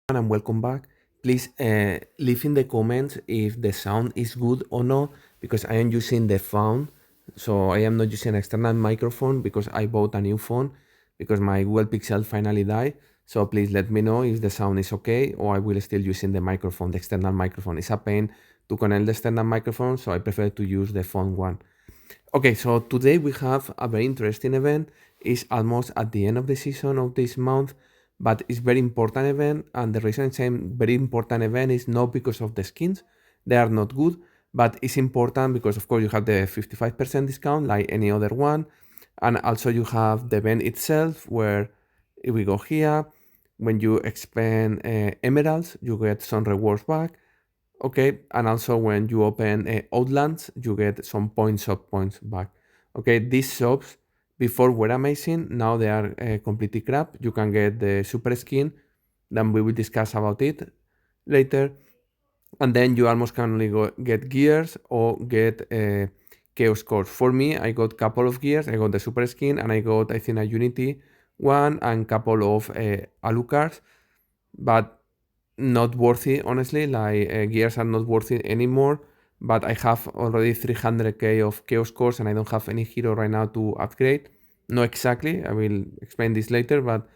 And welcome back. Please leave in the comments if the sound is good or not because I am using the phone. So I am not using an external microphone because I bought a new phone because my Google Pixel finally died. So please let me know if the sound is okay or I will still using the microphone, the external microphone. It's a pain to connect the external microphone, so I prefer to use the phone one. Okay, so today we have a very interesting event. It's almost at the end of the season of this month, but it's very important event. And the reason I'm saying very important event is not because of the skins, they are not good, but it's important because of course you have the 55% discount like any other one. And also you have the event itself where if we go here, when you expend emeralds, you get some rewards back. Okay, and also when you open Outlands, you get some shop points back. Okay, these shops before were amazing, now they are completely crap. You can get the super skin, then we will discuss about it later. And then you almost can only get gears or get chaos cores. For me, I got couple of gears, I got the super skin, and I got, I think, a Unity one and couple of Alucards, but not worthy, honestly. Like gears are not worthy anymore. But I have already 300k of chaos cores and I don't have any hero right now to upgrade. No, exactly. I will explain this later, but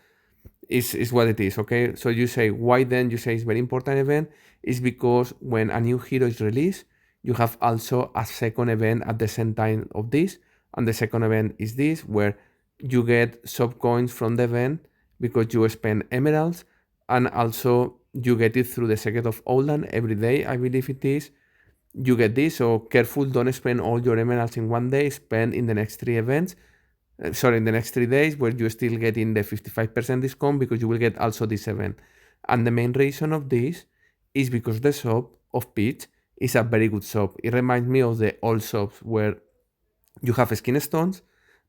it's what it is. Okay. So you say why then? You say it's very important event. Is because when a new hero is released, you have also a second event at the same time of this, and the second event is this where you get sub coins from the event because you spend emeralds, and also you get it through the Secret of Outland every day, I believe it is. You get this, so careful, don't spend all your emeralds in one day, spend in the next three events. Sorry, in the next 3 days where you still getting the 55% discount because you will get also this event. And the main reason of this is because the shop of Peach is a very good shop. It reminds me of the old shops where you have skin stones,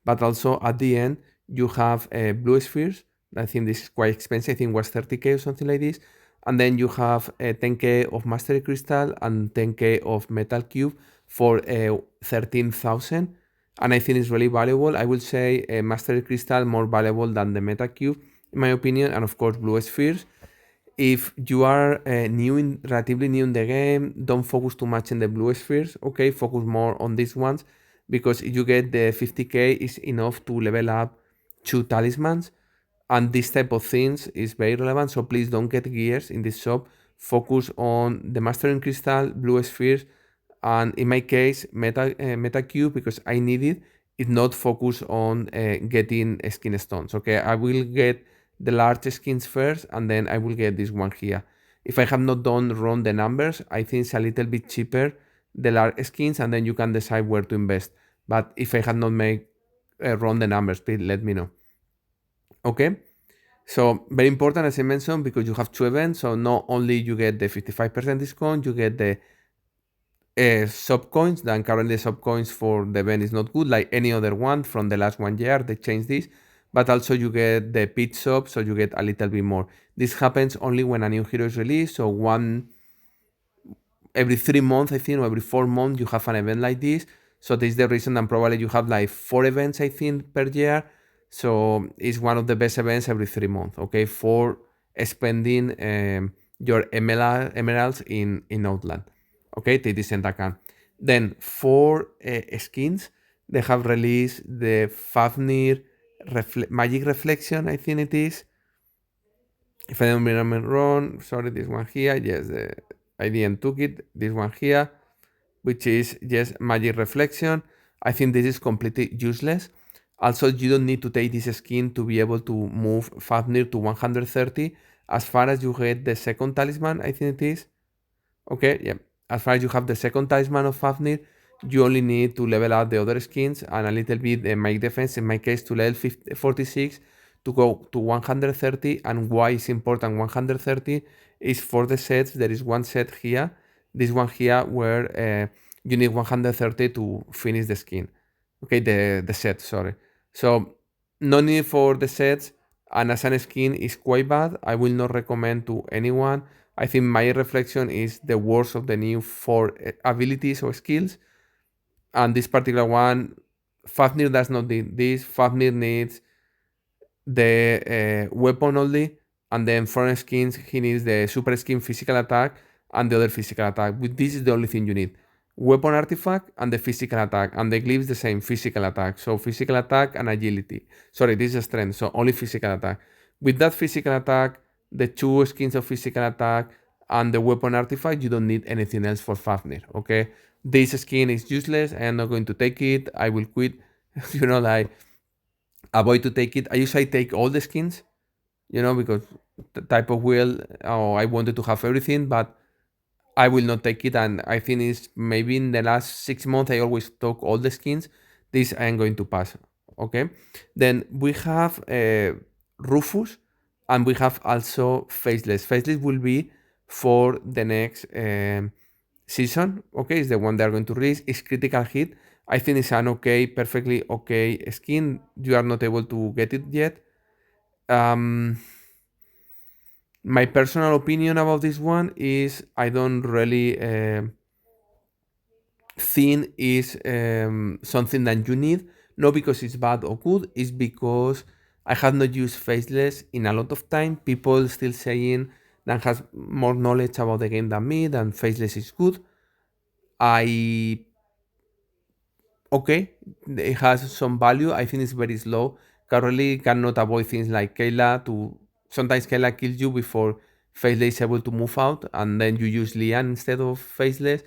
but also at the end you have blue spheres. I think this is quite expensive. I think it was 30k or something like this. And then you have 10k of mastery crystal and 10k of metal cube for 13,000. And I think it's really valuable. I will say mastery crystal more valuable than the metal cube in my opinion, and of course blue spheres. If you are relatively new in the game, don't focus too much in the blue spheres. Okay, focus more on these ones because if you get the 50k is enough to level up 2 talismans, and this type of things is very relevant. So please don't get gears in this shop. Focus on the mastering crystal, blue spheres, and in my case meta cube because I need it. If not, focus on getting skin stones. Okay, I will get the large skins first and then I will get this one here. If I have not done run the numbers, I think it's a little bit cheaper the large skins, and then you can decide where to invest. But if I have not made run the numbers, please let me know. Okay, so very important as I mentioned because you have two events. So not only you get the 55% discount, you get the sub coins. Then currently sub coins for the event is not good like any other one from the last 1 year. They changed this, but also you get the pitch sub, so you get a little bit more. This happens only when a new hero is released. So every 3 months, I think, or every 4 months, you have an event like this. So this is the reason that probably you have like 4 events, I think, per year. So it's one of the best events every 3 months. Okay, for spending your emeralds in Outland. Okay, take this into account. Then for skins, they have released the Fafnir Magic Reflection, I think it is. If I don't remember wrong, sorry, this one here, yes, I didn't took it, this one here, which is just Magic Reflection. I think this is completely useless. Also, you don't need to take this skin to be able to move Fafnir to 130 as far as you get the second talisman, I think it is. Okay, yeah. As far as you have the second talisman of Fafnir, you only need to level up the other skins and a little bit make defense, in my case, to level 46 to go to 130. And why is important 130 is for the sets. There is one set here, this one here, where you need 130 to finish the skin. Okay, the set, sorry. So no need for the sets, and as an skin is quite bad. I will not recommend to anyone. I think my reflection is the worst of the new four abilities or skills. And this particular one, Fafnir does not need this. Fafnir needs the weapon only. and then foreign skins, he needs the super skin physical attack and the other physical attack. But this is the only thing you need. Weapon artifact and the physical attack, and the glyphs the same, physical attack. So physical attack and agility. Sorry, this is strength, so only physical attack. With that physical attack, the 2 skins of physical attack, and the weapon artifact, you don't need anything else for Fafnir, okay? This skin is useless. I am not going to take it. I will quit. Like, avoid to take it. I usually take all the skins, because the type of wheel, I wanted to have everything, but I will not take it. And I think it's maybe in the last 6 months, I always took all the skins. This I am going to pass, okay? Then we have Rufus, and we have also Faceless. Faceless will be for the next season, okay? It's the one they're going to release. It's critical hit. I think it's an okay, perfectly okay skin. You are not able to get it yet. My personal opinion about this one is I don't really think is something that you need. Not because it's bad or good, it's because I have not used Faceless in a lot of time. People still saying that has more knowledge about the game than me, than Faceless is good. Okay, it has some value. I think it's very slow. Currently cannot avoid things like Kayla to sometimes Kayla kills you before Faceless is able to move out, and then you use Lian instead of Faceless.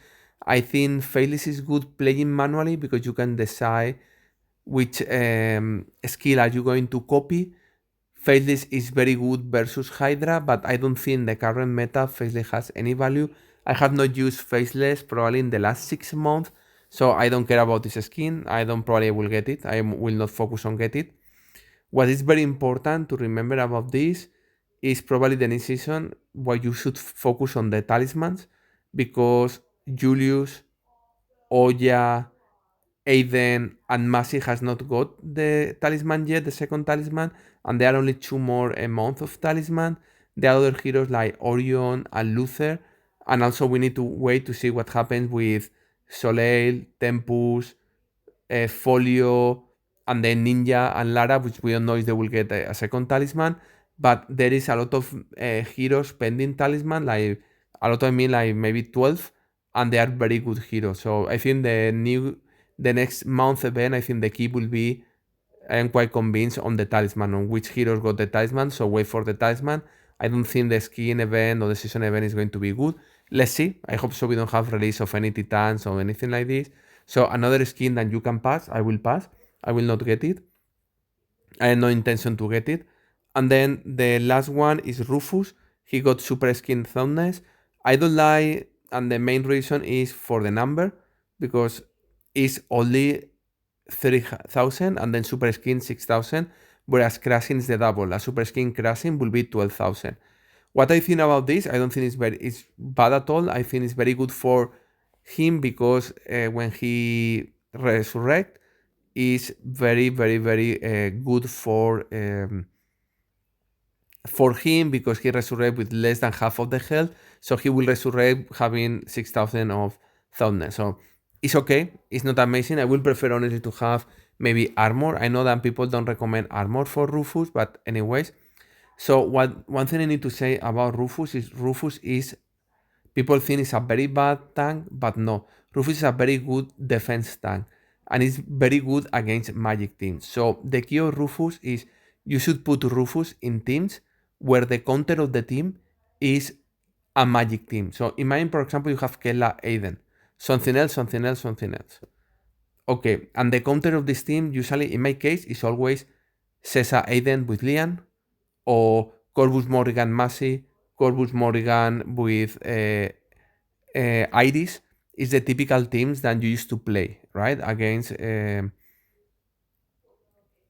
I think Faceless is good playing manually because you can decide which skill are you going to copy. Faceless is very good versus Hydra, but I don't think the current meta Faceless has any value. I have not used Faceless probably in the last 6 months, so I don't care about this skin. I don't probably will get it. I will not focus on get it. What is very important to remember about this is probably the next season where you should focus on the talismans, because Julius, Oya, Aiden, and Massey has not got the talisman yet, the second talisman, and there are only 2 more a month of talisman. The other heroes like Orion and Luther, and also we need to wait to see what happens with Soleil, Tempus, Folio, and then Ninja and Lara, which we don't know if they will get a second talisman. But there is a lot of heroes pending talisman, like a lot, I mean, like maybe 12, and they are very good heroes. So I think the next month event, I think the key will be, I am quite convinced on the talisman, on which heroes got the talisman. So wait for the talisman. I don't think the skin event or the season event is going to be good. Let's see. I hope so we don't have release of any titans or anything like this. So another skin that you can pass, I will pass. I will not get it. I have no intention to get it. And then the last one is Rufus. He got super skin thumbness. I don't like, and the main reason is for the number, because it's only 30,000 and then super skin 6,000, whereas crashing is the double. A super skin crashing will be 12,000. What I think about this, I don't think it's bad at all. I think it's very good for him because when he resurrect, is very, very, very good for him, because he resurrect with less than half of the health. So he will resurrect having 6,000 of thoughtness. So it's okay. It's not amazing. I will prefer honestly to have maybe armor. I know that people don't recommend armor for Rufus, but anyways. So one thing I need to say about Rufus is people think it's a very bad tank, but no. Rufus is a very good defense tank, and it's very good against magic teams. So the key of Rufus is you should put Rufus in teams where the counter of the team is a magic team. So imagine, for example, you have Kella Aiden. Something else, something else, something else. Okay, and the counter of this team, usually in my case, is always Cesar Aiden with Lian, or Corvus Morrigan Massey, Corvus Morrigan with Iris. Is the typical teams that you used to play, right? Against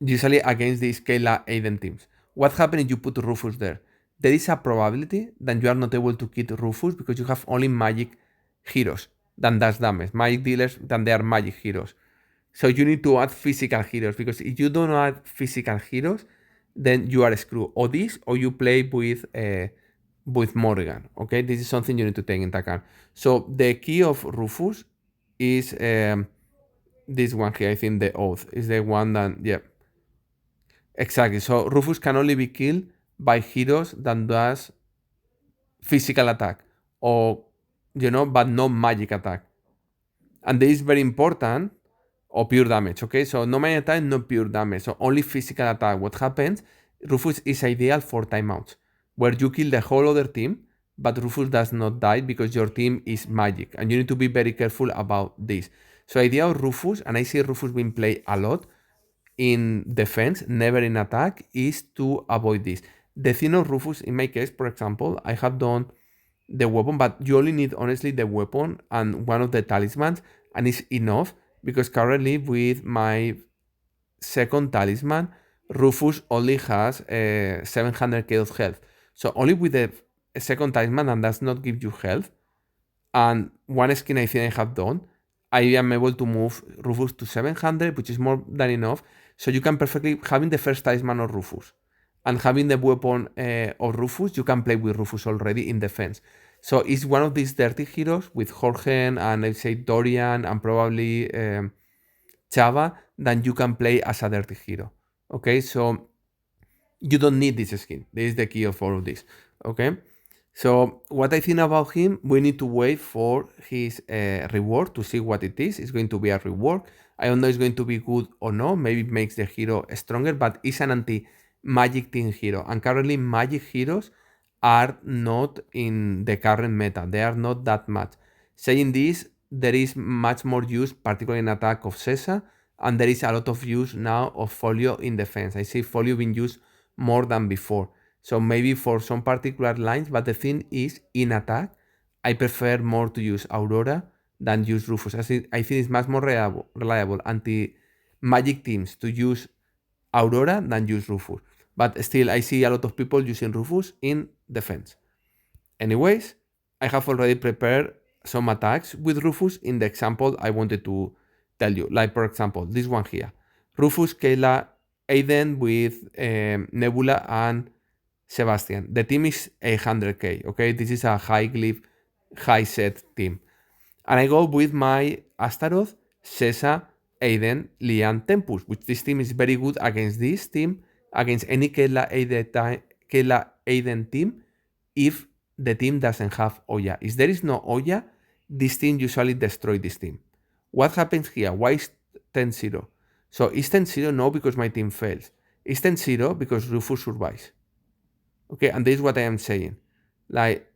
usually against the Scalar Aiden teams. What happens if you put Rufus there? There is a probability that you are not able to kill Rufus because you have only magic heroes that does damage. Magic dealers, then they are magic heroes. So you need to add physical heroes, because if you don't add physical heroes, then you are screwed. Or this, or you play with Morgan. Okay, this is something you need to take into account. So the key of Rufus is this one here. I think the oath is the one that, yeah, exactly. So Rufus can only be killed by heroes that does physical attack or but no magic attack. And this is very important, or pure damage, okay? So no magic attack, no pure damage, so only physical attack. What happens, Rufus is ideal for timeouts, where you kill the whole other team, but Rufus does not die because your team is magic, and you need to be very careful about this. So idea of Rufus, and I see Rufus being played a lot in defense, never in attack, is to avoid this. The thing of Rufus, in my case, for example, I have done the weapon, but you only need honestly the weapon and one of the talismans, and it's enough because currently with my second talisman, Rufus only has 700k of health. So only with the second talisman, and does not give you health, and one skin I think I have done, I am able to move Rufus to 700, which is more than enough. So you can perfectly, having the first talisman of Rufus and having the weapon of Rufus, you can play with Rufus already in defense. So it's one of these dirty heroes with Jorgen and I say Dorian and probably Chava that you can play as a dirty hero. Okay, so you don't need this skin. This is the key of all of this. Okay, so what I think about him, we need to wait for his reward to see what it is. It's going to be a reward. I don't know if it's going to be good or no. Maybe it makes the hero stronger, but it's an anti-magic team hero. And currently magic heroes are not in the current meta. They are not that much. Saying this, there is much more use, particularly in attack of Sesa, and there is a lot of use now of Folio in defense. I see Folio being used more than before. So maybe for some particular lines, but the thing is, in attack, I prefer more to use Aurora than use Rufus. I think it's much more reliable anti-magic teams to use Aurora than use Rufus. But still, I see a lot of people using Rufus in defense. Anyways, I have already prepared some attacks with Rufus in the example I wanted to tell you. Like, for example, this one here. Rufus, Kayla, Aiden with Nebula and Sebastian. The team is 800k, okay? This is a high glyph, high set team. And I go with my Astaroth, Sesa, Aiden, Lian, Tempus, which this team is very good against this team, against any Kayla Aiden team, if the team doesn't have Oya. If there is no Oya, this team usually destroys this team. What happens here? Why is 10-0? So is 10-0? No, because my team fails. It's 10-0 because Rufus survives. Okay, and this is what I am saying. Like,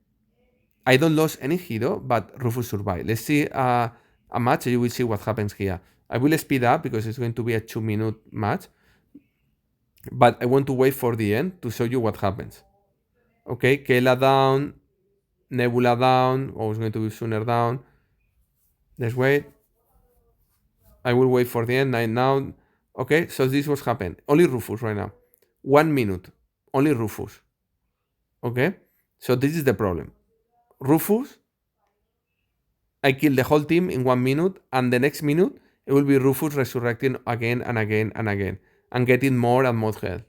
I don't lose any hero, but Rufus survived. Let's see a match, and you will see what happens here. I will speed up because it's going to be a 2-minute match, but I want to wait for the end to show you what happens. Okay, Kayla down, Nebula down, or it's going to be sooner down. Let's wait. I will wait for the end. Now. Okay, so this was happened. Only Rufus right now. 1 minute. Only Rufus. Okay, so this is the problem. Rufus, I kill the whole team in 1 minute, and the next minute it will be Rufus resurrecting again and again and again, and getting more and more health.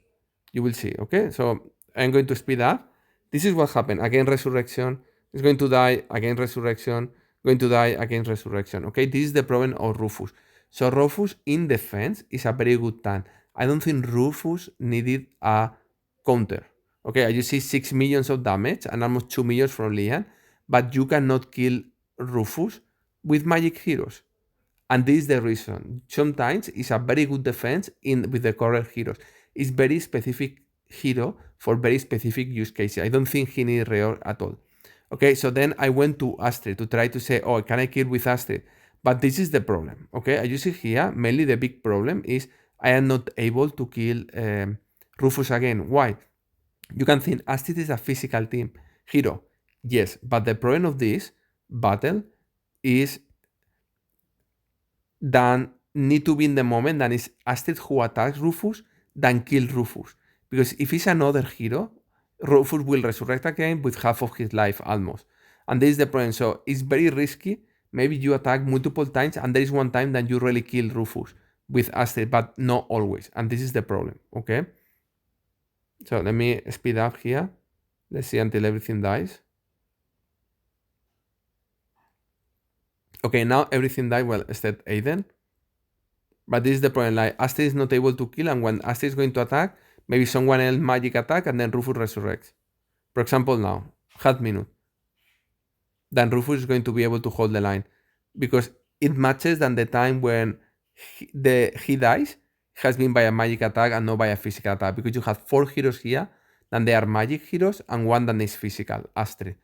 You will see, okay? So I'm going to speed up. This is what happened. Again, resurrection. It's going to die. Again, resurrection. Going to die. Again, resurrection. Okay, this is the problem of Rufus. So Rufus in defense is a very good tank. I don't think Rufus needed a counter. Okay, you see 6 millions of damage and almost 2 millions from Lian, but you cannot kill Rufus with magic heroes. And this is the reason. Sometimes it's a very good defense with the correct heroes. It's very specific hero for very specific use cases. I don't think he needs reorg at all. Okay, so then I went to Astrid to try to say, oh, can I kill with Astrid? But this is the problem. Okay, as you see here, mainly the big problem is I am not able to kill Rufus again. Why? You can think Astrid is a physical team hero. Yes, but the problem of this battle is that need to be in the moment that is Astrid who attacks Rufus than kill Rufus. Because if it's another hero, Rufus will resurrect again with half of his life almost. And this is the problem. So it's very risky. Maybe you attack multiple times and there is one time that you really kill Rufus with Astrid, but not always. And this is the problem, okay? So let me speed up here. Let's see until everything dies. Okay, now everything died, well, except Aiden. But this is the problem, like Astrid is not able to kill, and when Astrid is going to attack, maybe someone else magic attack and then Rufus resurrects. For example, now, half minute. Then Rufus is going to be able to hold the line because it matches than the time when he dies has been by a magic attack and not by a physical attack, because you have 4 heroes here, then they are magic heroes, and 1 that is physical, Astrid.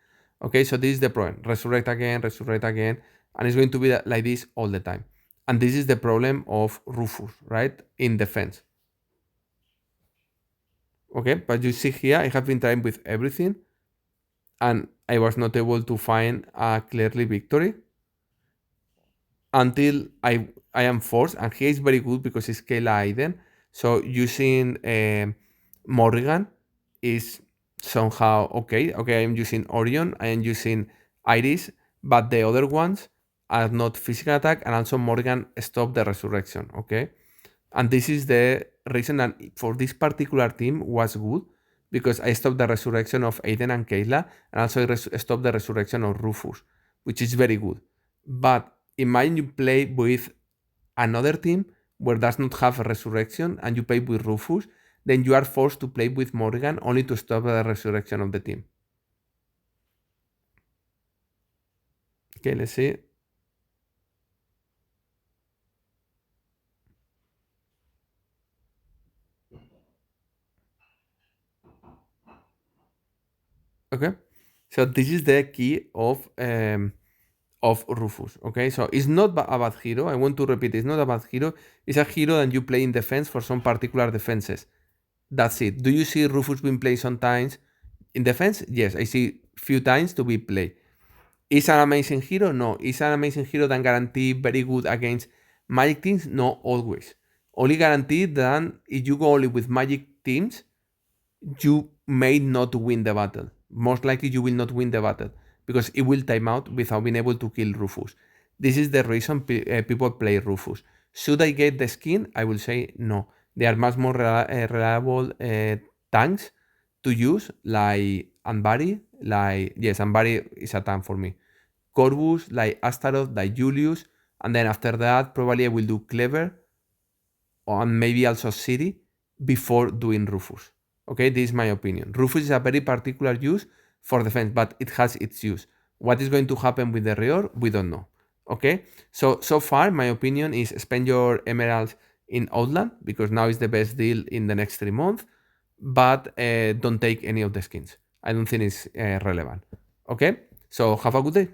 Okay, so this is the problem. Resurrect again, and it's going to be like this all the time. And this is the problem of Rufus, right? In defense. Okay, but you see here, I have been trying with everything, and I was not able to find a clearly victory until I am forced, and here is very good because it's Kayla Aiden. So using Morrigan is somehow okay. Okay, I am using Orion, I am using Iris, but the other ones are not physical attack, and also Morrigan stop the resurrection. Okay, and this is the reason that for this particular team was good, because I stopped the resurrection of Aiden and Kayla, and also I stopped the resurrection of Rufus, which is very good. But imagine you play with another team where does not have a resurrection and you play with Rufus, then you are forced to play with Morgan only to stop the resurrection of the team. Okay, let's see. Okay, so this is the key of Rufus. Okay, so it's not a bad hero. I want to repeat, it's not a bad hero. It's a hero that you play in defense for some particular defenses. That's it. Do you see Rufus being played sometimes in defense? Yes, I see few times to be played. Is an amazing hero? No. Is an amazing hero that guarantee very good against magic teams? No, always. Only guaranteed that if you go only with magic teams, you may not win the battle. Most likely you will not win the battle because it will time out without being able to kill Rufus. This is the reason people play Rufus. Should I get the skin? I will say no. They are much more reliable tanks to use, like Anbari. Yes, Anbari is a tank for me. Corvus, like Astaroth, like Julius, and then after that probably I will do Clever and maybe also City before doing Rufus. Okay, this is my opinion. Rufus is a very particular use for defense, but it has its use. What is going to happen with the reor? We don't know. Okay, so far my opinion is spend your emeralds in Outland because now is the best deal in the next 3 months, but don't take any of the skins. I don't think it's relevant. Okay, so have a good day.